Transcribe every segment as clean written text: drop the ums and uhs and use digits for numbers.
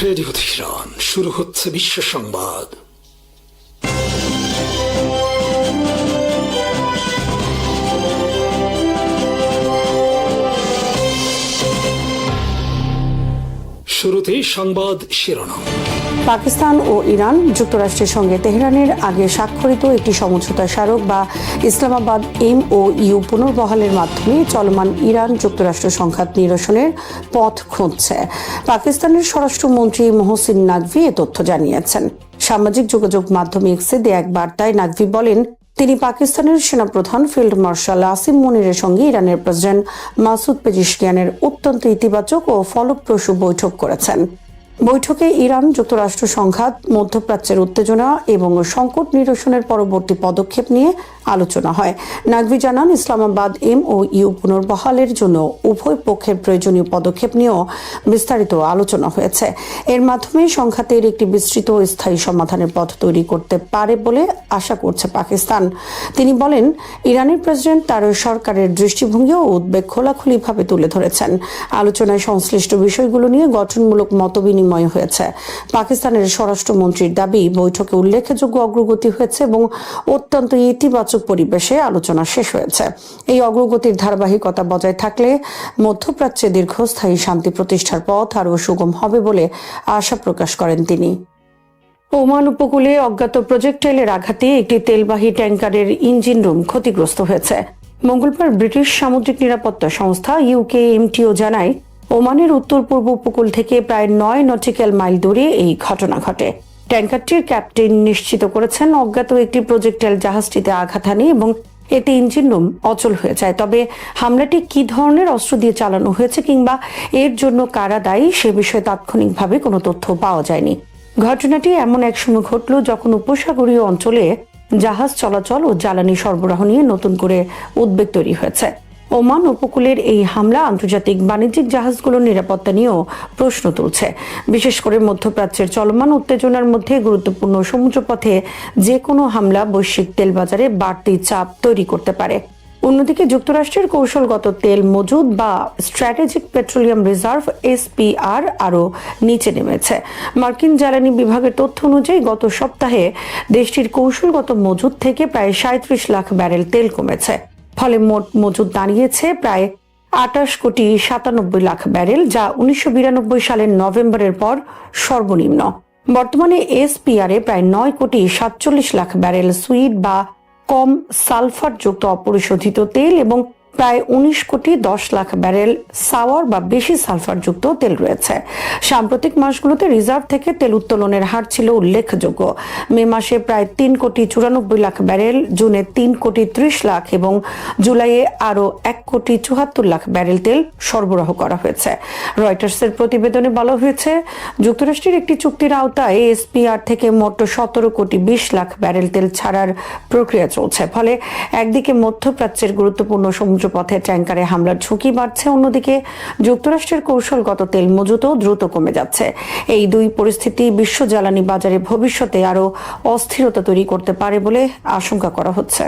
Radio Tehran, শুরু হচ্ছে বিশ্ব সংবাদ। শুরুতেই সংবাদ শিরোনাম। পাকিস্তান ও ইরান যুক্তরাষ্ট্রের সঙ্গে তেহরানের আগে স্বাক্ষরিত একটি সমঝোতা স্মারক বা ইসলামাবাদ MOU পুনর্বহালের মাধ্যমে চলমান ইরান যুক্তরাষ্ট্র সংঘাত নিরসনের পথ খুঁজছে। পাকিস্তানের স্বরাষ্ট্রমন্ত্রী মোহসিন নাকভি এ তথ্য জানিয়েছেন। সামাজিক যোগাযোগ মাধ্যম এক্সে দেয়া এক বার্তায় নাকভি বলেন, তিনি পাকিস্তানের সেনাপ্রধান ফিল্ড মার্শাল আসিম মুনিরের সঙ্গে ইরানের প্রেসিডেন্ট মাসুদ পেজিশকিয়ানের অত্যন্ত ইতিবাচক ও ফলপ্রসূ বৈঠক করেছেন। বৈঠকে ইরান যুক্তরাষ্ট্র সংঘাত, মধ্যপ্রাচ্যের উত্তেজনা এবং সংকট নিরসনের পরবর্তী পদক্ষেপ নিয়ে আলোচনা হয়। নাকভি জানান, ইসলামাবাদ MOU পুনর্বহালের জন্য উভয় পক্ষের প্রয়োজনীয় পদক্ষেপ নিয়েও বিস্তারিত আলোচনা হয়েছে। এর মাধ্যমে সংঘাতের একটি বিস্তৃত ও স্থায়ী সমাধানের পথ তৈরি করতে পারে বলে আশা করছে পাকিস্তান। তিনি বলেন, ইরানের প্রেসিডেন্ট তার সরকারের দৃষ্টিভঙ্গি ও উদ্বেগ খোলাখুলিভাবে তুলে ধরেছেন। আলোচনায় সংশ্লিষ্ট বিষয়গুলো নিয়ে গঠনমূলক মতবিনিময় হয়েছে। পাকিস্তানের স্বরাষ্ট্রমন্ত্রীর দাবি, বৈঠকে উল্লেখযোগ্য অগ্রগতি হয়েছে এবং অত্যন্ত ইতিবাচক পরিবেশে আলোচনা শেষ হয়েছে। এই অগ্রগতির ধারাবাহিকতা বজায় থাকলে মধ্যপ্রাচ্যে দীর্ঘস্থায়ী শান্তি প্রতিষ্ঠার পথ আরও সুগম হবে বলে আশা প্রকাশ করেন তিনি। ওমান উপকূলে অজ্ঞাত প্রজেক্টাইলের আঘাতে একটি তেলবাহী ট্যাঙ্কারের ইঞ্জিন রুম ক্ষতিগ্রস্ত হয়েছে। মঙ্গলবার ব্রিটিশ সামুদ্রিক নিরাপত্তা সংস্থা UKMTO জানায়, ওমানের উত্তর পূর্ব উপকূল থেকে প্রায় 9 নটিক্যাল মাইল দূরে এই ঘটনা ঘটে। ট্যাঙ্কারটির ক্যাপ্টেন নিশ্চিত করেছেন, অজ্ঞাত একটি প্রজেক্টাইল জাহাজটিতে আঘাত হানে এবং এতে ইঞ্জিন রুম অচল হয়ে যায়। তবে হামলাটি কি ধরনের অস্ত্র দিয়ে চালানো হয়েছে কিংবা এর জন্য কারা দায়ী সে বিষয়ে তাৎক্ষণিকভাবে কোনো তথ্য পাওয়া যায়নি। ঘটনাটি এমন এক সময় ঘটল যখন উপসাগরীয় অঞ্চলে জাহাজ চলাচল ও জ্বালানি সরবরাহ নিয়ে নতুন করে উদ্বেগ তৈরি হয়েছে। ওমান উপকূলের এই হামলা আন্তর্জাতিক বাণিজ্যিক জাহাজগুলোর নিরাপত্তা নিয়েও প্রশ্ন তুলছে। বিশেষ করে মধ্যপ্রাচ্যের চলমান উত্তেজনার মধ্যে গুরুত্বপূর্ণ সমুদ্রপথে যে কোনো হামলা বৈশ্বিক তেল বাজারে বাড়তি চাপ তৈরি করতে পারে। অন্যদিকে যুক্তরাষ্ট্রের কৌশলগত তেল মজুদ বা স্ট্র্যাটেজিক পেট্রোলিয়াম রিজার্ভ SPR আরও নিচে নেমেছে। মার্কিন জ্বালানি বিভাগের তথ্য অনুযায়ী গত সপ্তাহে দেশটির কৌশলগত মজুদ থেকে প্রায় 37 লাখ ব্যারেল তেল কমেছে। ফলে মোট মজুদ দাঁড়িয়েছে প্রায় 28,97,00,000 ব্যারেল, যা 1992 সালের নভেম্বরের পর সর্বনিম্ন। বর্তমানে SPR এ প্রায় 9,47,00,000 ব্যারেল সুইট বা কম সালফারযুক্ত অপরিশোধিত তেল এবং প্রায় 19,10,00,000 ব্যারেল সাওয়ার বা বেশি সালফারযুক্ত তেল রয়েছে। সাম্প্রতিক মাসগুলোতে রিজার্ভ থেকে তেল উত্তোলনের হার ছিল উল্লেখযোগ্য। মে মাসে প্রায় 3,94,00,000 ব্যারেল, জুনে 3,30,00,000 এবং জুলাইয়ে আরও 1,74,00,000 ব্যারেল তেল সরবরাহ করা হয়েছে। রয়টার্সের প্রতিবেদনে বলা হয়েছে, যুক্তরাষ্ট্রের একটি চুক্তির আওতায় SPR থেকে মোট 17,20,00,000 ব্যারেল তেল ছাড়ার প্রক্রিয়া চলছে। ফলে একদিকে মধ্যপ্রাচ্যের গুরুত্বপূর্ণ সমুদ্রপথে ট্যাঙ্কারে হামলার ঝুঁকি বাড়ছে, অন্যদিকে যুক্তরাষ্ট্রের কৌশলগত তেল মজুতও দ্রুত কমে যাচ্ছে। এই দুই পরিস্থিতি বিশ্ব জ্বালানি বাজারে ভবিষ্যতে আরও অস্থিরতা তৈরি করতে পারে বলে আশঙ্কা করা হচ্ছে।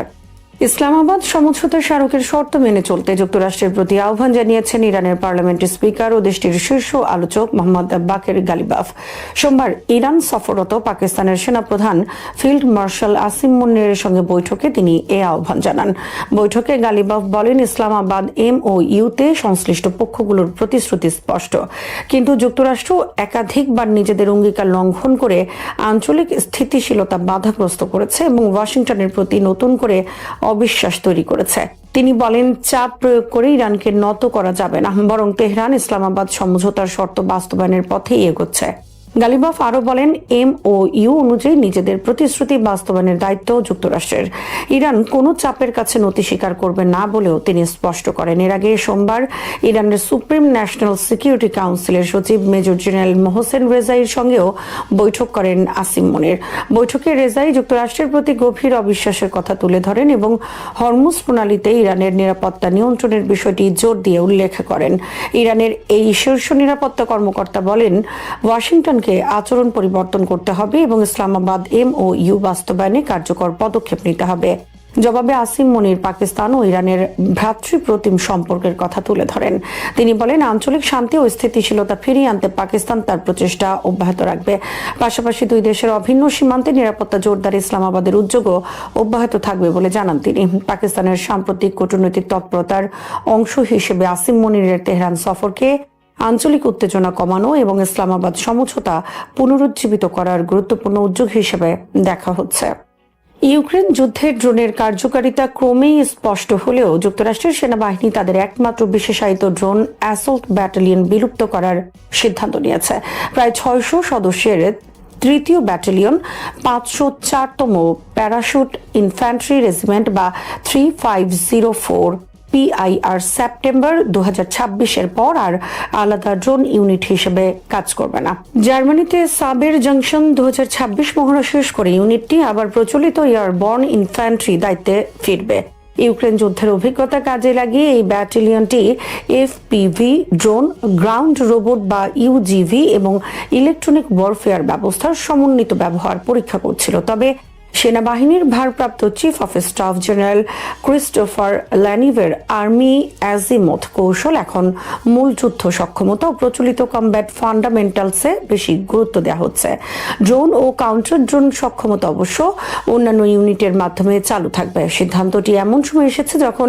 ইসলামাবাদ সমঝোতা স্মারকের শর্ত মেনে চলতে যুক্তরাষ্ট্রের প্রতি আহ্বান জানিয়েছেন ইরানের পার্লামেন্টের স্পিকার ও দেশটির শীর্ষ আলোচক মোহাম্মদ বাকের গালিবাফ। সোমবার ইরান সফররত পাকিস্তানের সেনাপ্রধান ফিল্ড মার্শাল আসিম মুনিরের সঙ্গে বৈঠকে তিনি এ আহ্বান জানান। বৈঠকে গালিবাফ বলেন, ইসলামাবাদ MOU-তে সংশ্লিষ্ট পক্ষগুলোর প্রতিশ্রুতি স্পষ্ট, কিন্তু যুক্তরাষ্ট্র একাধিকবার নিজেদের অঙ্গীকার লঙ্ঘন করে আঞ্চলিক স্থিতিশীলতা বাধাগ্রস্ত করেছে এবং ওয়াশিংটনের প্রতি নতুন করে অবিশ্বাস তৈরি করেছে। তিনি বলেন, চাপ প্রয়োগ করে ইরানকে নত করা যাবে না, বরং তেহরান ইসলামাবাদ সমঝোতার শর্ত বাস্তবায়নের পথেই এগোচ্ছে। গালিবাফ আরও বলেন, MOU অনুযায়ী নিজেদের প্রতিশ্রুতি বাস্তবায়নের দায়িত্ব যুক্তরাষ্ট্রের। ইরান কোনো চাপের কাছে নতি স্বীকার করবে না বলেও তিনি স্পষ্ট করেন। এর আগে সোমবার ইরানের সুপ্রিম ন্যাশনাল সিকিউরিটি কাউন্সিলের সচিব মেজর জেনারেল মোহসেন রেজাইর সঙ্গেও বৈঠক করেন আসিম মুনির। বৈঠকে রেজাই যুক্তরাষ্ট্রের প্রতি গভীর অবিশ্বাসের কথা তুলে ধরেন এবং হরমুজ প্রণালীতে ইরানের নিরাপত্তা নিয়ন্ত্রণের বিষয়টি জোর দিয়ে উল্লেখ করেন। ইরানের এই শীর্ষ নিরাপত্তা কর্মকর্তা বলেন, ওয়াশিংটনকে আচরণ পরিবর্তন করতে হবে এবং ইসলামাবাদ MOU বাস্তবায়নে কার্যকর পদক্ষেপ নিতে হবে। জবাবে আসিম মনির পাকিস্তান ও ইরানের ভ্রাতৃপ্রতিম সম্পর্কের কথা তুলে ধরেন। তিনি বলেন, আঞ্চলিক শান্তি ও স্থিতিশীলতা ফিরিয়ে আনতে পাকিস্তান তার প্রচেষ্টা অব্যাহত রাখবে। পাশাপাশি দুই দেশের অভিন্ন সীমান্তে নিরাপত্তা জোরদার ইসলামাবাদের উদ্যোগও অব্যাহত থাকবে বলে জানান তিনি। পাকিস্তানের সাম্প্রতিক কূটনৈতিক তৎপরতার অংশ হিসেবে আসিম মনিরের তেহরান সফরকে আঞ্চলিক উত্তেজনা কমানো এবং ইসলামাবাদ সমঝোতা পুনরুজ্জীবিত করার গুরুত্বপূর্ণ উদ্যোগ হিসেবে দেখা হচ্ছে। ইউক্রেন যুদ্ধের ড্রোনের কার্যকারিতা ক্রমেই স্পষ্ট হলেও যুক্তরাষ্ট্রের সেনাবাহিনী তাদের একমাত্র বিশেষায়িত ড্রোন অ্যাসল্ট ব্যাটালিয়ন বিলুপ্ত করার সিদ্ধান্ত নিয়েছে। প্রায় 600 সদস্যের তৃতীয় ব্যাটালিয়ন 504তম প্যারাশুট ইনফ্যান্ট্রি রেজিমেন্ট বা 3504 PIR সেপ্টেম্বর 2026-এর পর আর আলাদা ড্রোন ইউনিট হিসেবে কাজ করবে না। জার্মানিতে সাবের জংশন 2026 মহড়া শেষ করে ইউনিটটি আবার প্রচলিত এয়ারবর্ন ইনফ্যান্ট্রি দায়িত্বে ফিরবে। ইউক্রেন যুদ্ধের অভিজ্ঞতা কাজে লাগিয়ে এই ব্যাটালিয়নটি FPV ড্রোন, গ্রাউন্ড রোবট বা UGV এবং ইলেকট্রনিক ওয়ারফেয়ার ব্যবস্থার সমন্বিত ব্যবহার পরীক্ষা করছিল। তবে সেনাবাহিনীর ভারপ্রাপ্ত chief of staff general Christopher ল্যানিভের আর্মি অ্যাজিমুথ কৌশল এখন মূল যুদ্ধ সক্ষমতা ও প্রচলিত কমব্যাট ফান্ডামেন্টালসে বেশি গুরুত্ব দেওয়া হচ্ছে। ড্রোন ও কাউন্টার ড্রোন সক্ষমতা অবশ্য অন্যান্য ইউনিটের মাধ্যমে চালু থাকবে। সিদ্ধান্তটি এমন সময় এসেছে যখন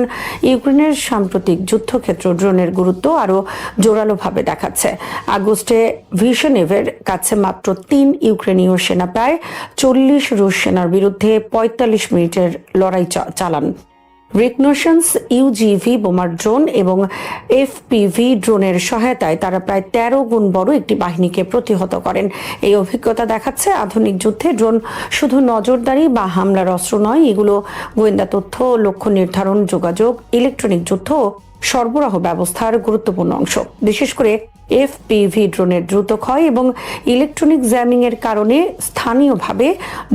ইউক্রেনের সাম্প্রতিক যুদ্ধক্ষেত্র ড্রোনের গুরুত্ব আরও জোরালোভাবে দেখাচ্ছে। আগস্টে ভিশনেভের কাছে মাত্র 3 ইউক্রেনীয় সেনা প্রায় 40 রুশ সেনার বিরুদ্ধে 45 মিনিটের লড়াই চালান। রিকনোশন্স UGV বোমার ড্রোন এবং FPV ড্রোনের সহায়তায় তারা প্রায় 13 গুণ বড় একটি বাহিনীকে প্রতিহত করেন। এই অভিজ্ঞতা দেখাচ্ছে আধুনিক যুদ্ধে ড্রোন শুধু নজরদারি বা হামলার অস্ত্র নয়, এগুলো গোয়েন্দা তথ্য, লক্ষ্য নির্ধারণ, যোগাযোগ, ইলেকট্রনিক যুদ্ধ সরবরাহ ব্যবস্থার গুরুত্বপূর্ণ অংশ। বিশেষ করে FPV ড্রোনের দ্রুত ক্ষয় এবং ইলেকট্রনিক জ্যামিং এর কারণে স্থানীয়ভাবে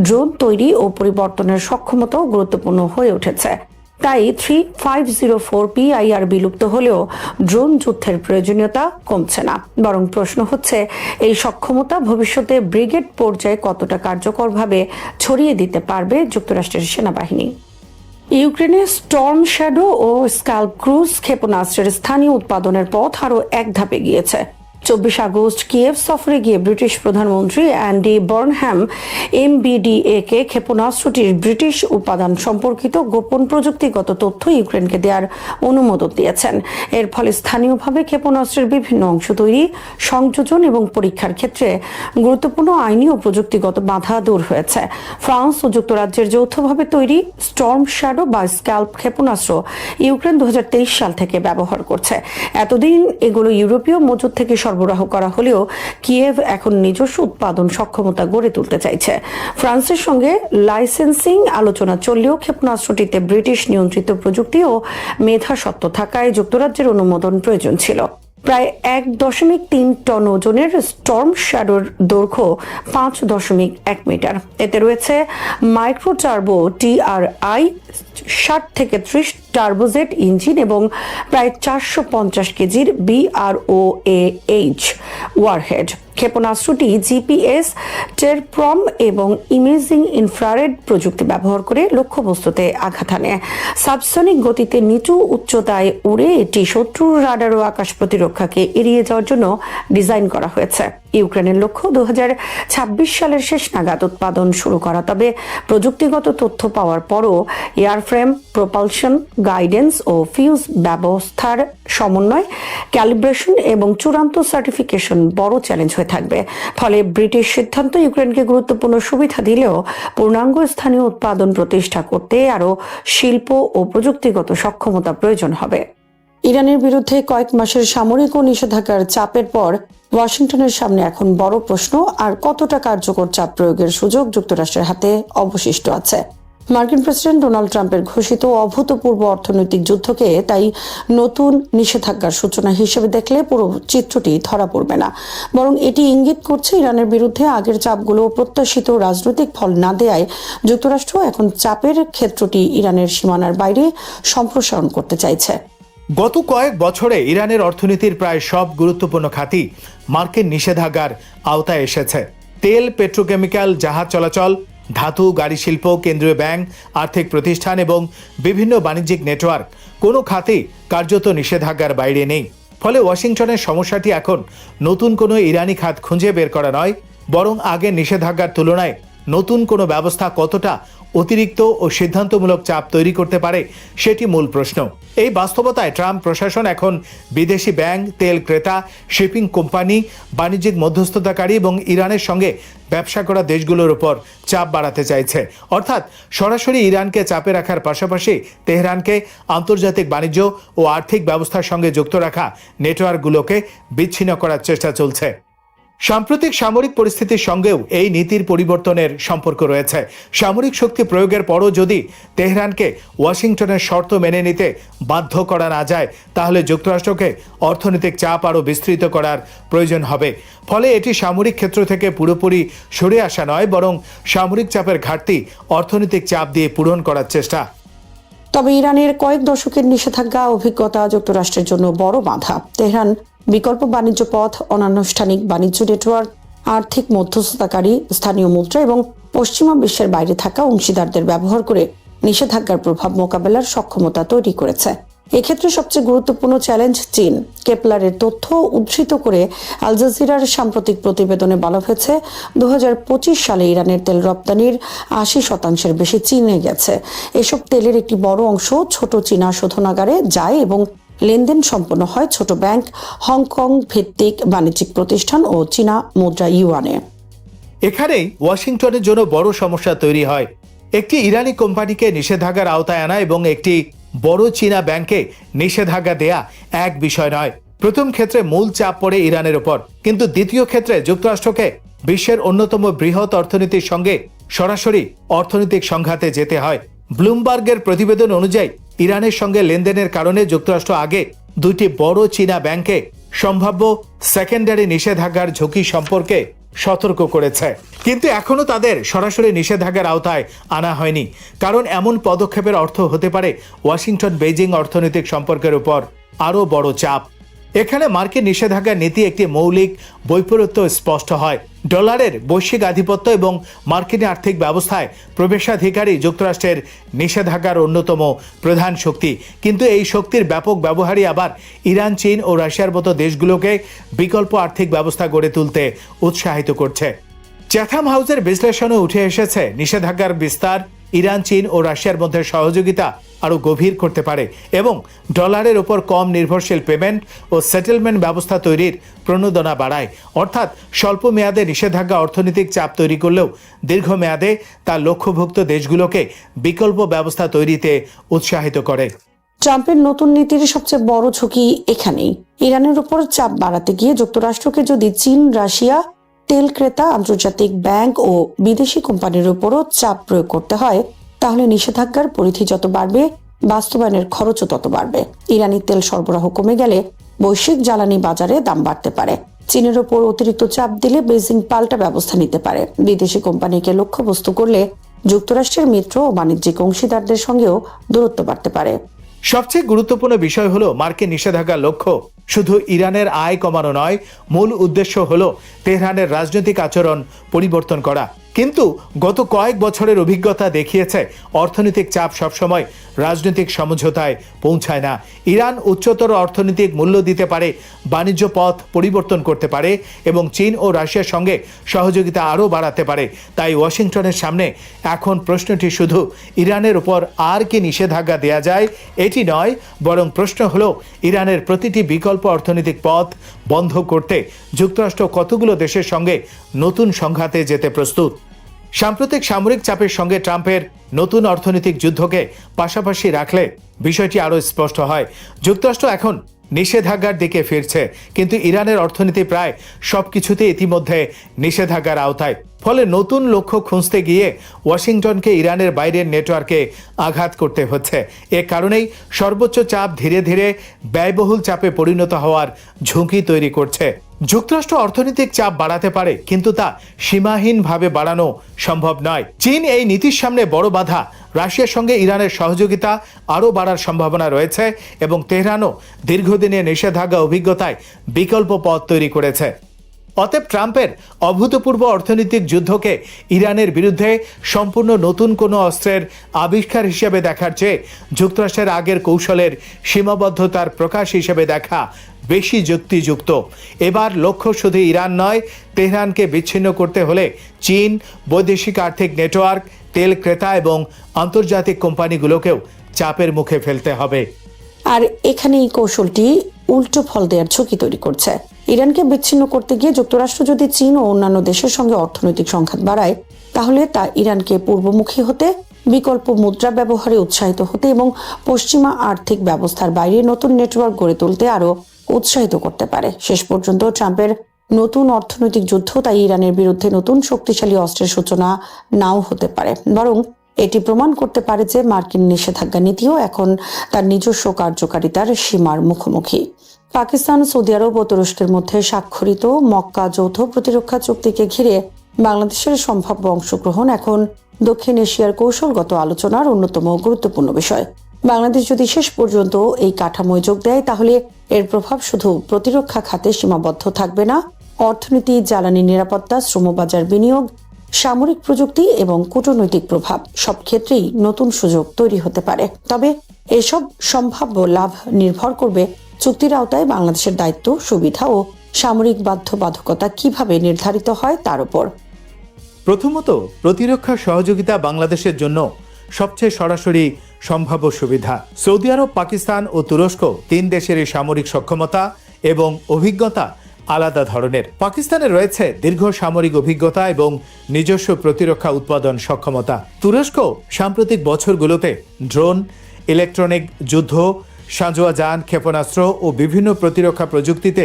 ড্রোন তৈরি ও পরিবর্তনের সক্ষমতাও গুরুত্বপূর্ণ হয়ে উঠেছে। তাই 3504 PIR বিলুপ্ত হলেও ড্রোন যুদ্ধের প্রয়োজনীয়তা কমছে না, বরং প্রশ্ন হচ্ছে এই সক্ষমতা ভবিষ্যতে ব্রিগেড পর্যায়ে কতটা কার্যকরভাবে ছড়িয়ে দিতে পারবে যুক্তরাষ্ট্রের সেনাবাহিনী। ইউক্রেনে স্টর্ম শ্যাডো ও স্ক্যাল্প ক্রুজ ক্ষেপণাস্ত্রের স্থানীয় উৎপাদনের পথ আরও এক ধাপে গিয়েছে। 24 আগস্ট কিয়েভ সফরে গিয়ে ব্রিটিশ প্রধানমন্ত্রী অ্যান্ডি বার্নহ্যাম MBDA কে ক্ষেপণাস্ত্রটির ব্রিটিশ উপাদান সম্পর্কিত গোপন প্রযুক্তিগত তথ্য ইউক্রেনকে দেওয়ার অনুমোদন দিয়েছেন। এর ফলে স্থানীয়ভাবে ক্ষেপণাস্ত্রের বিভিন্ন অংশ তৈরি, সংযোজন এবং পরীক্ষার ক্ষেত্রে গুরুত্বপূর্ণ আইনি ও প্রযুক্তিগত বাধা দূর হয়েছে। ফ্রান্স ও যুক্তরাজ্যের যৌথভাবে তৈরি স্টর্ম শ্যাডো বা স্ক্যাল্প ক্ষেপণাস্ত্র ইউক্রেন 2023 সাল থেকে ব্যবহার করছে। এতদিন এগুলো ইউরোপীয় মজুদ থেকে সরবরাহ করা হলেও কিয়েভ এখন নিজস্ব উৎপাদন সক্ষমতা গড়ে তুলতে চাইছে। ফ্রান্সের সঙ্গে লাইসেন্সিং আলোচনা চললেও ক্ষেপণাস্ত্রটিতে ব্রিটিশ নিয়ন্ত্রিত প্রযুক্তি ও মেধাস্বত্ব থাকায় যুক্তরাজ্যের অনুমোদন প্রয়োজন ছিল। প্রায় 1.3 টন ওজনের স্টর্ম শ্যাডোর দৈর্ঘ্য 5.1 মিটার। এতে রয়েছে মাইক্রো টার্বো TRI 60 থেকে 30 টার্বোজেট ইঞ্জিন এবং প্রায় 450 কেজির BROAH ওয়ারহেড। ক্ষেপণাস্ত্রটি GPS, টেরপ্রম এবং ইমেজিং ইনফ্রারেড প্রযুক্তি ব্যবহার করে লক্ষ্যবস্তুতে আঘাত হানে। সাবসনিক গতিতে নিচু উচ্চতায় উড়ে এটি শত্রুর রাডার ও আকাশ প্রতিরক্ষাকে এড়িয়ে যাওয়ার জন্য ডিজাইন করা হয়েছে। ইউক্রেনের লক্ষ্য 2026 সালের শেষ নাগাদ উৎপাদন শুরু করা। তবে প্রযুক্তিগত তথ্য পাওয়ার পরও এয়ারফ্রেম, প্রপালশন, গাইডেন্স ও ফিউজ ব্যবস্থার সমন্বয়, ক্যালিব্রেশন এবং চূড়ান্ত সার্টিফিকেশন বড় চ্যালেঞ্জ হয়ে থাকবে। ফলে ব্রিটিশ সিদ্ধান্ত ইউক্রেনকে গুরুত্বপূর্ণ সুবিধা দিলেও পূর্ণাঙ্গ স্থানীয় উৎপাদন প্রতিষ্ঠা করতে আরও শিল্প ও প্রযুক্তিগত সক্ষমতা প্রয়োজন হবে। ইরানের বিরুদ্ধে কয়েক মাসের সামরিক ও নিষেধাজ্ঞার চাপের পর ওয়াশিংটনের সামনে এখন বড় প্রশ্ন, আর কতটা কার্যকর চাপ প্রয়োগের সুযোগ যুক্তরাষ্ট্রের হাতে অবশিষ্ট আছে। মার্কিন প্রেসিডেন্ট ডোনাল্ড ট্রাম্পের ঘোষিত অভূতপূর্ব অর্থনৈতিক যুদ্ধকে তাই নতুন নিষেধাজ্ঞার সূচনা হিসেবে দেখলে পুরো চিত্রটি ধরা পড়বে না, বরং এটি ইঙ্গিত করছে ইরানের বিরুদ্ধে আগের চাপগুলো প্রত্যাশিত রাজনৈতিক ফল না দেয়ায় যুক্তরাষ্ট্র এখন চাপের ক্ষেত্রটি ইরানের সীমানার বাইরে সম্প্রসারণ করতে চাইছে। গত কয়েক বছরে ইরানের অর্থনীতির প্রায় সব গুরুত্বপূর্ণ খাতই মার্কিন নিষেধাজ্ঞার আওতায় এসেছে। তেল, পেট্রোকেমিক্যাল, জাহাজ চলাচল, ধাতু, গাড়ি শিল্প, কেন্দ্রীয় ব্যাংক, আর্থিক প্রতিষ্ঠান এবং বিভিন্ন বাণিজ্যিক নেটওয়ার্ক কোনো খাতেই কার্যত নিষেধাজ্ঞার বাইরে নেই। ফলে ওয়াশিংটনের সমস্যাটি এখন নতুন কোনো ইরানি খাত খুঁজে বের করা নয়, বরং আগের নিষেধাজ্ঞার তুলনায় নতুন কোনো ব্যবস্থা কতটা অতিরিক্ত ও সিদ্ধান্তমূলক চাপ তৈরি করতে পারে সেটি মূল প্রশ্ন। এই বাস্তবতায় ট্রাম্প প্রশাসন এখন বিদেশি ব্যাংক, তেল ক্রেতা, শিপিং কোম্পানি, বাণিজ্যিক মধ্যস্থতাকারী এবং ইরানের সঙ্গে ব্যবসা করা দেশগুলোর উপর চাপ বাড়াতে চাইছে। অর্থাৎ সরাসরি ইরানকে চাপে রাখার পাশাপাশি তেহরানকে আন্তর্জাতিক বাণিজ্য ও আর্থিক ব্যবস্থার সঙ্গে যুক্ত রাখা নেটওয়ার্কগুলোকে বিচ্ছিন্ন করার চেষ্টা চলছে। সাম্প্রতিক সামরিক পরিস্থিতির সঙ্গেও এই নীতির পরিবর্তনের সম্পর্ক রয়েছে। সামরিক শক্তি প্রয়োগের পরও যদি তেহরানকে ওয়াশিংটনের শর্ত মেনে নিতে বাধ্য করা না যায়, তাহলে যুক্তরাষ্ট্রকে অর্থনৈতিক চাপ আরও বিস্তৃত করার প্রয়োজন হবে। ফলে এটি সামরিক ক্ষেত্র থেকে পুরোপুরি সরে আসা নয়, বরং সামরিক চাপের ঘাটতি অর্থনৈতিক চাপ দিয়ে পূরণ করার চেষ্টা। তবে ইরানের কয়েক দশকের নিষেধাজ্ঞা অভিজ্ঞতা যুক্তরাষ্ট্রের জন্য বড় বাধা। তেহরান বিকল্প বাণিজ্য পথ, অনানুষ্ঠানিক বাণিজ্য নেটওয়ার্ক, আর্থিক মধ্যস্থতাকারী, স্থানীয় মুদ্রা এবং পশ্চিমা বিশ্বের বাইরে থাকা অংশীদারদের ব্যবহার করে নিষেধাজ্ঞার প্রভাব মোকাবেলার সক্ষমতা তৈরি করেছে। এক্ষেত্রে সবচেয়ে গুরুত্বপূর্ণ চ্যালেঞ্জ চীন। কেপলারের তথ্য উদ্ধৃত করে আল জাজিরার সাম্প্রতিক প্রতিবেদনে বলা হয়েছে 2025 সালে ইরানের তেল রপ্তানির 80% বেশি চীনে গেছে। এসব তেলের একটি বড় অংশ ছোট চীনা শোধনাগারে যায় এবং লেনদেন সম্পন্ন হয় ছোট ব্যাংক, হংকং ভিত্তিক বাণিজ্যিক প্রতিষ্ঠান ও চীনা মুদ্রা ইউয়ানে। এখানেই ওয়াশিংটনের জন্য বড় সমস্যা তৈরি হয়। একটি ইরানি কোম্পানিকে নিষেধাজ্ঞার আওতায় আনা এবং একটি বড় চীনা ব্যাংকে নিষেধাজ্ঞা দেয়া এক বিষয় নয়। প্রথম ক্ষেত্রে মূল চাপ পড়ে ইরানের উপর, কিন্তু দ্বিতীয় ক্ষেত্রে যুক্তরাষ্ট্রকে বিশ্বের অন্যতম বৃহৎ অর্থনীতির সঙ্গে সরাসরি অর্থনৈতিক সংঘাতে যেতে হয়। ব্লুমবার্গের প্রতিবেদন অনুযায়ী ইরানের সঙ্গে লেনদেনের কারণে যুক্তরাষ্ট্র আগে দুইটি বড় চীনা ব্যাংকে সম্ভাব্য সেকেন্ডারি নিষেধাজ্ঞার ঝুঁকি সম্পর্কে সতর্ক করেছে, কিন্তু এখনো তাদের সরাসরি নিষেধাজ্ঞার আওতায় আনা হয়নি। কারণ এমন পদক্ষেপের অর্থ হতে পারে ওয়াশিংটন বেইজিং অর্থনৈতিক সম্পর্কের উপর আরও বড় চাপ। এখানে মার্কিন নিষেধাজ্ঞার নীতি একটি মৌলিক বৈপরীত্য স্পষ্ট হয়। ডলারের বৈশ্বিক আধিপত্য এবং মার্কিন আর্থিক ব্যবস্থায় প্রবেশাধিকারী যুক্তরাষ্ট্রের নিষেধাজ্ঞার অন্যতম প্রধান শক্তি, কিন্তু এই শক্তির ব্যাপক ব্যবহারই আবার ইরান, চীন ও রাশিয়ার মতো দেশগুলোকে বিকল্প আর্থিক ব্যবস্থা গড়ে তুলতে উৎসাহিত করছে। চ্যাথাম হাউসের বিশ্লেষণে উঠে এসেছে নিষেধাজ্ঞার বিস্তার ইরান, চীন ও রাশিয়ার মধ্যে সহযোগিতা আরও গভীর করতে পারে এবং ডলারের ওপর কম নির্ভরশীল পেমেন্ট ও সেটেলমেন্ট ব্যবস্থা তৈরির প্রণোদনা বাড়ায়। অর্থাৎ স্বল্প মেয়াদে নিষেধাজ্ঞা অর্থনৈতিক চাপ তৈরি করলেও দীর্ঘমেয়াদে তা লক্ষ্যভুক্ত দেশগুলোকে বিকল্প ব্যবস্থা তৈরিতে উৎসাহিত করে। ট্রাম্পের নতুন নীতির সবচেয়ে বড় ঝুঁকি এখানেই। ইরানের উপর চাপ বাড়াতে গিয়ে যুক্তরাষ্ট্রকে যদি চীন, রাশিয়া, তেল ক্রেতা, আন্তর্জাতিক ব্যাংক ও বিদেশি কোম্পানির উপরও চাপ প্রয়োগ করতে হয়, তাহলে নিষেধাজ্ঞার পরিধি যত বাড়বে, বাস্তবায়নের খরচও তত বাড়বে। ইরানি তেল সরবরাহ কমে গেলে বৈশ্বিক জ্বালানি বাজারে দাম বাড়তে পারে। চীনের উপর অতিরিক্ত চাপ দিলে বেইজিং পাল্টা ব্যবস্থা নিতে পারে। বিদেশি কোম্পানিকে লক্ষ্যবস্তু করলে যুক্তরাষ্ট্রের মিত্র ও বাণিজ্যিক অংশীদারদের সঙ্গেও দূরত্ব বাড়তে পারে। সবচেয়ে গুরুত্বপূর্ণ বিষয় হলো মার্কিন নিষেধাজ্ঞার লক্ষ্য শুধু ইরানের আয় কমানো নয়, মূল উদ্দেশ্য হলো তেহরানের রাজনৈতিক আচরণ পরিবর্তন করা। কিন্তু গত কয়েক বছরের অভিজ্ঞতা দেখিয়েছে অর্থনৈতিক চাপ সবসময় রাজনৈতিক সমঝোতায় পৌঁছায় না। ইরান উচ্চতর অর্থনৈতিক মূল্য দিতে পারে, বাণিজ্য পথ পরিবর্তন করতে পারে এবং চীন ও রাশিয়ার সঙ্গে সহযোগিতা আরও বাড়াতে পারে। তাই ওয়াশিংটনের সামনে এখন প্রশ্নটি শুধু ইরানের উপর আর কি নিষেধাজ্ঞা দেয়া যায় এটি নয়, বরং প্রশ্ন হলো ইরানের প্রতিটি বিকল্প অর্থনৈতিক পথ বন্ধ করতে যুক্তরাষ্ট্র কতগুলো দেশের সঙ্গে নতুন সংঘাতে যেতে প্রস্তুত। সাম্প্রতিক সামরিক চাপের সঙ্গে ট্রাম্পের নতুন অর্থনৈতিক যুদ্ধকে পাশাপাশি রাখলে বিষয়টি আরও স্পষ্ট হয়। যুক্তরাষ্ট্র এখন নিষেধাজ্ঞার দিকে ফিরছে, কিন্তু ইরানের অর্থনীতি প্রায় সবকিছুতে ইতিমধ্যে নিষেধাজ্ঞার আওতায়। ফলে নতুন লক্ষ্য খুঁজতে গিয়ে ওয়াশিংটনকে ইরানের বাইরের নেটওয়ার্কে আঘাত করতে হচ্ছে। এ কারণেই সর্বোচ্চ চাপ ধীরে ধীরে ব্যয়বহুল চাপে পরিণত হওয়ার ঝুঁকি তৈরি করছে। যুক্তরাষ্ট্র অর্থনৈতিক চাপ বাড়াতে পারে, কিন্তু তা সীমাহীনভাবে বাড়ানো সম্ভব নয়। চীন এই নীতির সামনে বড় বাধা। রাশিয়ার সঙ্গে ইরানের সহযোগিতা আরও বাড়ার সম্ভাবনা রয়েছে এবং তেহরানও দীর্ঘদিনের নিষেধাজ্ঞা অভিজ্ঞতায় বিকল্প পথ তৈরি করেছে। অতএব ট্রাম্পের অভূতপূর্ব অর্থনৈতিক যুদ্ধকে ইরানের বিরুদ্ধে সম্পূর্ণ নতুন কোনো অস্ত্রের আবিষ্কার হিসেবে দেখার চেয়ে যুক্তরাষ্ট্রের আগের কৌশলের সীমাবদ্ধতার প্রকাশ হিসেবে দেখা বেশি যুক্তিযুক্ত। এবার লক্ষ্য শুধু ইরান নয়, তেহরানকে বিচ্ছিন্ন করতে হলে চীন, বৈদেশিক আর্থিক নেটওয়ার্ক, তেল ক্রেতা এবং আন্তর্জাতিক কোম্পানিগুলোকেও চাপের মুখে ফেলতে হবে। আর এখানে এই কৌশলটি উল্টো ফল দেওয়ার ঝুঁকি তৈরি করছে। ইরানকে বিচ্ছিন্ন করতে গিয়ে যুক্তরাষ্ট্র যদি চীন ও অন্যান্য দেশের সঙ্গে অর্থনৈতিক সংঘাত বাড়ায়, তাহলে তা ইরানকে পূর্বমুখী হতে, বিকল্প মুদ্রা ব্যবহারে উৎসাহিত হতে এবং পশ্চিমা আর্থিক ব্যবস্থার বাইরে নতুন নেটওয়ার্ক গড়ে তুলতে আরো উৎসাহিত করতে পারে। শেষ পর্যন্ত ট্রাম্পের নতুন অর্থনৈতিক যুদ্ধ তাই ইরানের বিরুদ্ধে নতুন শক্তিশালী অস্ত্রের সূচনা নাও হতে পারে, বরং এটি প্রমাণ করতে পারে যে মার্কিন নিষেধাজ্ঞা নীতিও এখন তার নিজস্ব কার্যকারিতার সীমার মুখোমুখি। পাকিস্তান, সৌদি আরব ও তুরস্কের মধ্যে স্বাক্ষরিত মক্কা যৌথ প্রতিরক্ষা চুক্তিকে ঘিরে বাংলাদেশের সম্ভাব্য অংশগ্রহণ এখন দক্ষিণ এশিয়ার কৌশলগত আলোচনার অন্যতম গুরুত্বপূর্ণ বিষয়। বাংলাদেশ যদি শেষ পর্যন্ত এই কাঠামোয় যোগ দেয়, তাহলে এর প্রভাব শুধু প্রতিরক্ষা খাতে সীমাবদ্ধ থাকবে না। অর্থনীতি, জ্বালানি নিরাপত্তা, শ্রমবাজার বিনিয়োগ, সামরিক প্রযুক্তি এবং কূটনৈতিক প্রভাব সব ক্ষেত্রেই নতুন সুযোগ তৈরি হতে পারে। তবে এসব সম্ভাব্য লাভ নির্ভর করবে চুক্তির আওতায় বাংলাদেশের দায়িত্ব, সুবিধা ও সামরিক বাধ্যবাধকতা কিভাবে নির্ধারিত হয় তার উপর। প্রথমত, প্রতিরক্ষা সহযোগিতা বাংলাদেশের জন্য সবচেয়ে সরাসরি সম্ভাব্য সুবিধা। সৌদি আরব, পাকিস্তান ও তুরস্ক তিন দেশের সামরিক সক্ষমতা এবং অভিজ্ঞতা আলাদা ধরনের। পাকিস্তানে রয়েছে দীর্ঘ সামরিক অভিজ্ঞতা এবং নিজস্ব প্রতিরক্ষা উৎপাদন সক্ষমতা। তুরস্ক সাম্প্রতিক বছরগুলোতে ড্রোন, ইলেকট্রনিক যুদ্ধ, সাঁজোয়া যান, ক্ষেপণাস্ত্র ও বিভিন্ন প্রতিরক্ষা প্রযুক্তিতে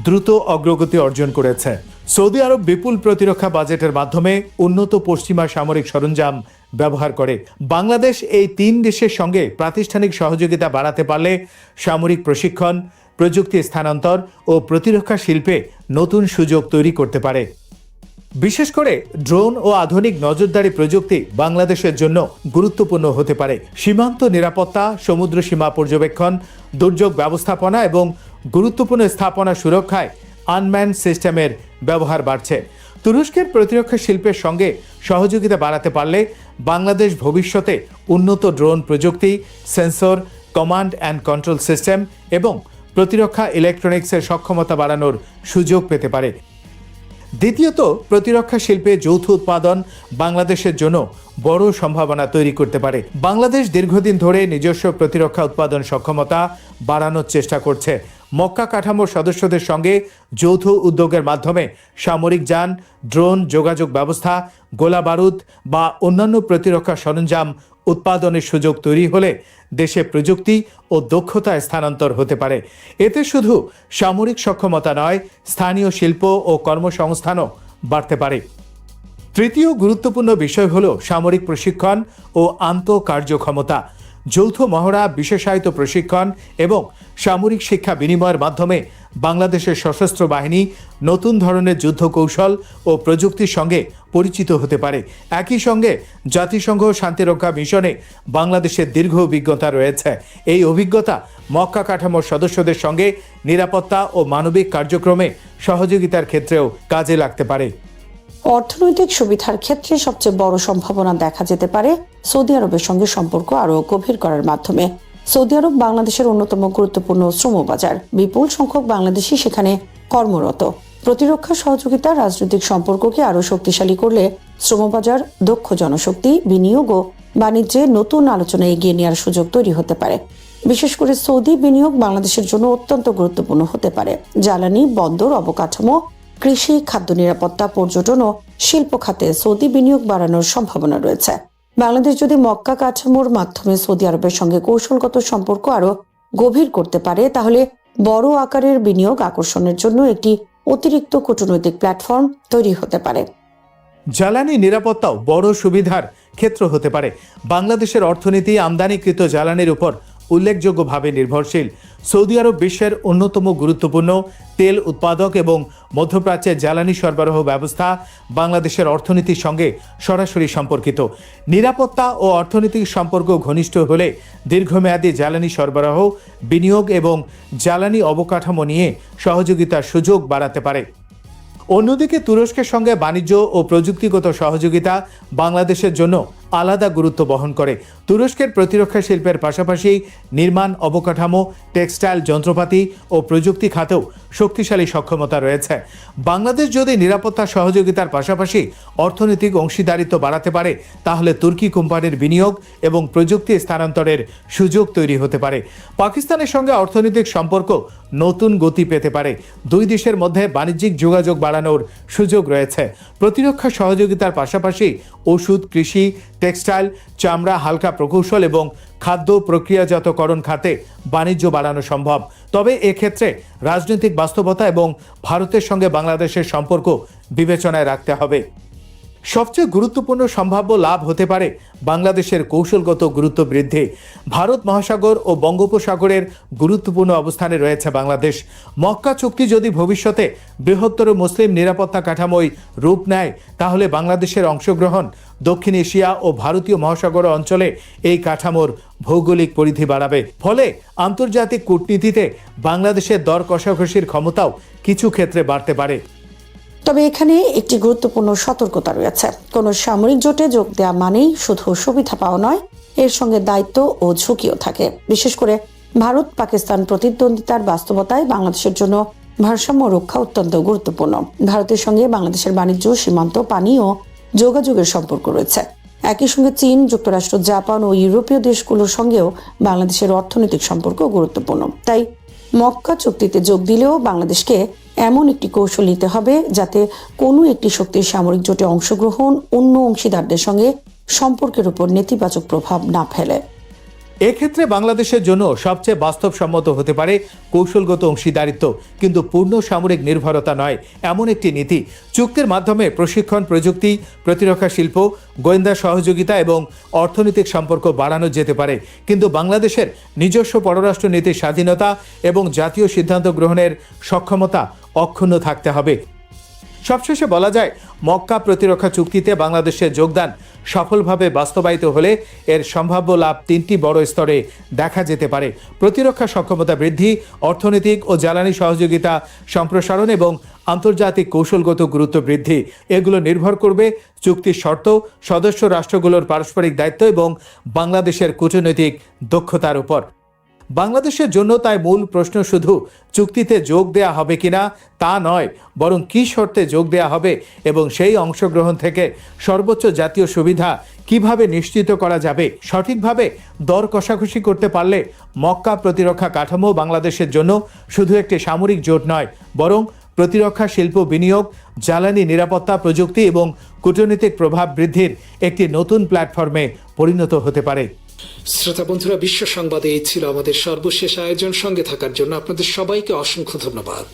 দ্রুত অগ্রগতি অর্জন করেছে। সৌদি আরব বিপুল প্রতিরক্ষা বাজেটের মাধ্যমে উন্নত পশ্চিমা সামরিক সরঞ্জাম ব্যবহার করে। বাংলাদেশ এই তিন দেশের সঙ্গে প্রাতিষ্ঠানিক সহযোগিতা বাড়াতে পারলে সামরিক প্রশিক্ষণ, প্রযুক্তি স্থানান্তর ও প্রতিরক্ষা শিল্পে নতুন সুযোগ তৈরি করতে পারে। বিশেষ করে ড্রোন ও আধুনিক নজরদারি প্রযুক্তি বাংলাদেশের জন্য গুরুত্বপূর্ণ হতে পারে। সীমান্ত নিরাপত্তা, সমুদ্র সীমা পর্যবেক্ষণ, দুর্যোগ ব্যবস্থাপনা এবং গুরুত্বপূর্ণ স্থাপনা সুরক্ষায় আনম্যান সিস্টেমের ব্যবহার বাড়ছে। তুরস্কের প্রতিরক্ষা শিল্পের সঙ্গে সহযোগিতা বাড়াতে পারলে বাংলাদেশ ভবিষ্যতে উন্নত ড্রোন প্রযুক্তি, sensor, command and control system এবং প্রতিরক্ষা ইলেকট্রনিক্সের সক্ষমতা বাড়ানোর সুযোগ পেতে পারে। দ্বিতীয়ত, প্রতিরক্ষা শিল্পে যৌথ উৎপাদন বাংলাদেশের জন্য বড় সম্ভাবনা তৈরি করতে পারে। বাংলাদেশ দীর্ঘদিন ধরে নিজস্ব প্রতিরক্ষা উৎপাদন সক্ষমতা বাড়ানোর চেষ্টা করছে। মক্কা কাঠামোর সদস্যদের সঙ্গে যৌথ উদ্যোগের মাধ্যমে সামরিক যান, ড্রোন, যোগাযোগ ব্যবস্থা, গোলা বারুদ বা অন্যান্য প্রতিরক্ষা সরঞ্জাম উৎপাদনের সুযোগ তৈরি হলে দেশে প্রযুক্তি ও দক্ষতা স্থানান্তর হতে পারে। এতে শুধু সামরিক সক্ষমতা নয়, স্থানীয় শিল্প ও কর্মসংস্থানও বাড়তে পারে। তৃতীয় গুরুত্বপূর্ণ বিষয় হল সামরিক প্রশিক্ষণ ও আন্তঃকার্যক্ষমতা। যৌথ মহড়া, বিশেষায়িত প্রশিক্ষণ এবং সামরিক শিক্ষা বিনিময়ের মাধ্যমে বাংলাদেশের সশস্ত্র বাহিনী নতুন ধরনের যুদ্ধ কৌশল ও প্রযুক্তির সঙ্গে পরিচিত হতে পারে। একই সঙ্গে জাতিসংঘ শান্তিরক্ষা মিশনে বাংলাদেশের দীর্ঘ অভিজ্ঞতা রয়েছে। এই অভিজ্ঞতা মক্কা কাঠামোর সদস্যদের সঙ্গে নিরাপত্তা ও মানবিক কার্যক্রমে সহযোগিতার ক্ষেত্রেও কাজে লাগতে পারে। অর্থনৈতিক সুবিধার ক্ষেত্রে সবচেয়ে বড় সম্ভাবনা দেখা যেতে পারে সৌদি আরবের সঙ্গে সম্পর্ক আরও গভীর করার মাধ্যমে। সৌদি আরব বাংলাদেশের অন্যতম গুরুত্বপূর্ণ শ্রমবাজার। বিপুল সংখ্যক বাংলাদেশি সেখানে কর্মরত। প্রতিরক্ষা সহযোগিতা, রাজনৈতিক সম্পর্ককে আরও শক্তিশালী করলে শ্রমবাজার, দক্ষ জনশক্তি, বিনিয়োগ ও বাণিজ্যে নতুন আলোচনা এগিয়ে নেওয়ার সুযোগ তৈরি হতে পারে। বিশেষ করে সৌদি বিনিয়োগ বাংলাদেশের জন্য অত্যন্ত গুরুত্বপূর্ণ হতে পারে। জ্বালানি, বন্দর, অবকাঠামো, কৃষি, খাদ্য নিরাপত্তা, পর্যটন ও শিল্প খাতে সৌদি বিনিয়োগ বাড়ানোর সম্ভাবনা রয়েছে। বাংলাদেশ যদি মক্কা কাঠামোর মাধ্যমে সৌদি আরবের সঙ্গে কৌশলগত সম্পর্ক আরো গভীর করতে পারে, তাহলে বড় আকারের বিনিয়োগ আকর্ষণের জন্য একটি অতিরিক্ত কূটনৈতিক প্ল্যাটফর্ম তৈরি হতে পারে। জ্বালানি নিরাপত্তাও বড় সুবিধার ক্ষেত্র হতে পারে। বাংলাদেশের অর্থনীতি আমদানিকৃত জ্বালানির উপর উল্লেখযোগ্যভাবে নির্ভরশীল। সৌদি আরব বিশ্বের অন্যতম গুরুত্বপূর্ণ তেল উৎপাদক এবং মধ্যপ্রাচ্যের জ্বালানি সরবরাহ ব্যবস্থা বাংলাদেশের অর্থনীতির সঙ্গে সরাসরি সম্পর্কিত। নিরাপত্তা ও অর্থনৈতিক সম্পর্ক ঘনিষ্ঠ হলে দীর্ঘমেয়াদী জ্বালানি সরবরাহ, বিনিয়োগ এবং জ্বালানি অবকাঠামো নিয়ে সহযোগিতার সুযোগ বাড়াতে পারে। অন্যদিকে তুরস্কের সঙ্গে বাণিজ্য ও প্রযুক্তিগত সহযোগিতা বাংলাদেশের জন্য আলাদা গুরুত্ব বহন করে। তুরস্কের প্রতিরক্ষা শিল্পের পাশাপাশি নির্মাণ অবকাঠামো, টেক্সটাইল, যন্ত্রপাতি ও প্রযুক্তি খাতেও শক্তিশালী সক্ষমতা রয়েছে। বাংলাদেশ যদি নিরাপত্তা সহযোগিতার পাশাপাশি অর্থনৈতিক অংশীদারিত্ব বাড়াতে পারে, তাহলে তুর্কি কোম্পানির বিনিয়োগ এবং প্রযুক্তি স্থানান্তরের সুযোগ তৈরি হতে পারে। পাকিস্তানের সঙ্গে অর্থনৈতিক সম্পর্ক নতুন গতি পেতে পারে। দুই দেশের মধ্যে বাণিজ্যিক যোগাযোগ বাড়ানোর সুযোগ রয়েছে। প্রতিরক্ষা সহযোগিতার পাশাপাশি ওষুধ, কৃষি, টেক্সটাইল, চামড়া, হালকা প্রকৌশল এবং খাদ্য প্রক্রিয়াজাতকরণ খাতে বাণিজ্য বাড়ানো সম্ভব। তবে এক্ষেত্রে রাজনৈতিক বাস্তবতা এবং ভারতের সঙ্গে বাংলাদেশের সম্পর্ক বিবেচনায় রাখতে হবে। সবচেয়ে গুরুত্বপূর্ণ সম্ভাব্য লাভ হতে পারে বাংলাদেশের কৌশলগত গুরুত্ব বৃদ্ধি। ভারত মহাসাগর ও বঙ্গোপসাগরের গুরুত্বপূর্ণ অবস্থানে রয়েছে বাংলাদেশ। মক্কা চুক্তি যদি ভবিষ্যতে বৃহত্তর মুসলিম নিরাপত্তা কাঠামোয় রূপ নেয়, তাহলে বাংলাদেশের অংশগ্রহণ দক্ষিণ এশিয়া ও ভারতীয় মহাসাগর অঞ্চলে এই কাঠামোর ভৌগোলিক পরিধি বাড়াবে। ফলে আন্তর্জাতিক কূটনীতিতে বাংলাদেশের দর কষাকষির ক্ষমতাও কিছু ক্ষেত্রে বাড়তে পারে। তবে এখানে একটি গুরুত্বপূর্ণ সতর্কতা রয়েছে। কোনো সামরিক জোটে যোগ দেওয়া মানেই শুধু সুবিধা পাওয়া নয়, এর সঙ্গে দায়িত্ব ও ঝুঁকিও থাকে। বিশেষ করে ভারত পাকিস্তান প্রতিদ্বন্দ্বিতার বাস্তবতায় বাংলাদেশের জন্য ভারসাম্য রক্ষা অত্যন্ত গুরুত্বপূর্ণ। ভারতের সঙ্গে বাংলাদেশের বাণিজ্য, সীমান্ত, পানি ও যোগাযোগের সম্পর্ক রয়েছে। একই সঙ্গে চীন, যুক্তরাষ্ট্র, জাপান ও ইউরোপীয় দেশগুলোর সঙ্গেও বাংলাদেশের অর্থনৈতিক সম্পর্ক গুরুত্বপূর্ণ। তাই মক্কা চুক্তিতে যোগ দিলেও বাংলাদেশকে এমন একটি কৌশল নিতে হবে যাতে কোনো একটি শক্তির সামরিক জোটে অংশগ্রহণ অন্য অংশীদারদের সঙ্গে সম্পর্কের উপর নেতিবাচক প্রভাব না ফেলে। এক্ষেত্রে বাংলাদেশের জন্য সবচেয়ে বাস্তবসম্মত হতে পারে কৌশলগত অংশীদারিত্ব, কিন্তু পূর্ণ সামরিক নির্ভরতা নয় এমন একটি নীতি। চুক্তির মাধ্যমে প্রশিক্ষণ, প্রযুক্তি, প্রতিরক্ষা শিল্প, গোয়েন্দা সহযোগিতা এবং অর্থনৈতিক সম্পর্ক বাড়ানো যেতে পারে, কিন্তু বাংলাদেশের নিজস্ব পররাষ্ট্র নীতির স্বাধীনতা এবং জাতীয় সিদ্ধান্ত গ্রহণের সক্ষমতা অক্ষুণ্ণ থাকতে হবে। সবশেষে বলা যায়, মক্কা প্রতিরক্ষা চুক্তিতে বাংলাদেশের যোগদান সফলভাবে বাস্তবায়িত হলে এর সম্ভাব্য লাভ তিনটি বড় স্তরে দেখা যেতে পারে: প্রতিরক্ষা সক্ষমতা বৃদ্ধি, অর্থনৈতিক ও জ্বালানি সহযোগিতা সম্প্রসারণ এবং আন্তর্জাতিক কৌশলগত গুরুত্ব বৃদ্ধি। এগুলো নির্ভর করবে চুক্তির শর্ত, সদস্য রাষ্ট্রগুলোর পারস্পরিক দায়িত্ব এবং বাংলাদেশের কূটনৈতিক দক্ষতার উপর। বাংলাদেশের জন্য তাই মূল প্রশ্ন শুধু চুক্তিতে যোগ দেয়া হবে কিনা তা নয়, বরং কী শর্তে যোগ দেয়া হবে এবং সেই অংশগ্রহণ থেকে সর্বোচ্চ জাতীয় সুবিধা কিভাবে নিশ্চিত করা যাবে। সঠিকভাবে দর কষাকষি করতে পারলে মক্কা প্রতিরক্ষা কাঠামো বাংলাদেশের জন্য শুধু একটি সামরিক জোট নয়, বরং প্রতিরক্ষা শিল্প, বিনিয়োগ, জ্বালানি, নিরাপত্তা, প্রযুক্তি এবং কূটনৈতিক প্রভাব বৃদ্ধির একটি নতুন প্ল্যাটফর্মে পরিণত হতে পারে। শ্রোতা বন্ধুরা, বিশ্ব সংবাদে এই ছিল আমাদের সর্বশেষ আয়োজন। সঙ্গে থাকার জন্য আপনাদের সবাইকে অসংখ্য ধন্যবাদ।